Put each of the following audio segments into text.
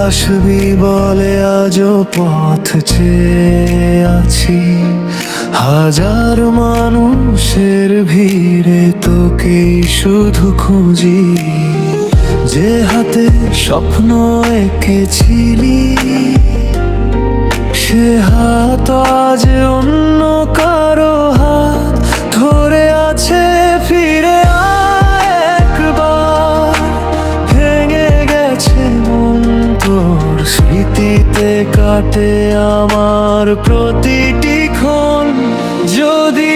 আসবি বলে আজও পথ চেয়ে আছি। হাজার মানুষের ভিড়ে তোকেই শুধু খুঁজি। যে হাতে স্বপ্ন এঁকেছিলি সে হাত আজ অন্য কারো হাত ধরে আছে। ফিরে আয় একবার, ভেঙে গেছে মন তোর স্মৃতিতে কাটে আমার প্রতিটি ক্ষণ। যদি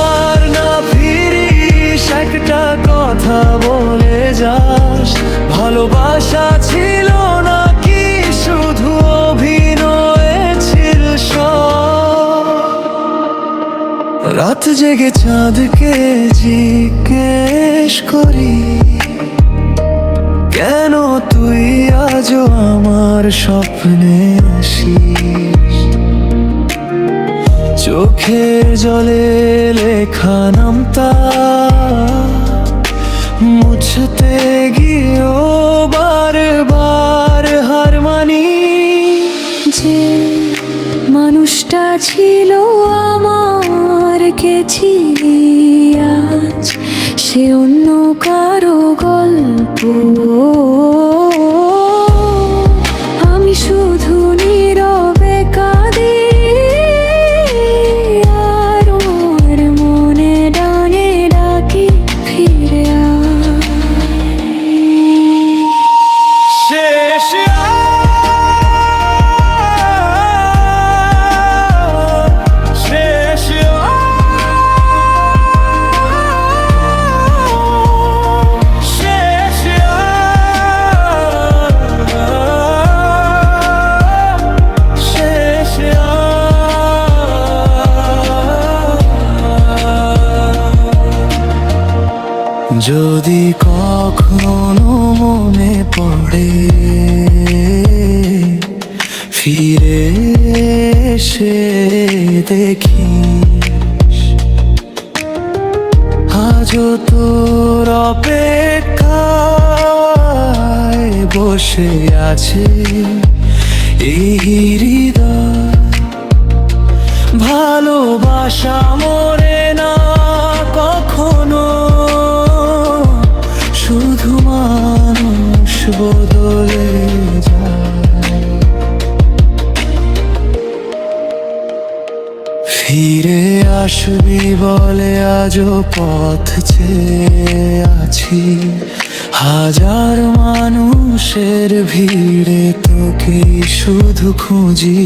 আর না ফিরিস একটা কথা বলে যাস, ভালোবাসা ছিল নাকি শুধু অভিনয় ছিল সব? রাত জেগে চাঁদকে জিজ্ঞেস করি, কেন তুই আজও আমার স্বপ্নে আসিস? চোখের জলে লেখা নামতা মুছতে গিয়েও বারবার হার মানি। যে মানুষটা ছিল আমার গেছি আজ, সে অন্য কারো গল্প। আমি শুধু নীরবে কাঁদি আর ওর মনে ডানে ডাকি ফিরে আয়। শেষ যদি কখনো মনে পড়ে ফিরে এসে দেখিস, আজও তোর অপেক্ষায় বসে আছে এই হৃদয়। ভালোবাসা মরে না কখনো, শুধু মানুষ বদলে যায়। ফিরে আসবি বলে আজও পথ চেয়ে আছি। হাজার মানুষের ভিড়ে তোকে শুধু খুঁজি।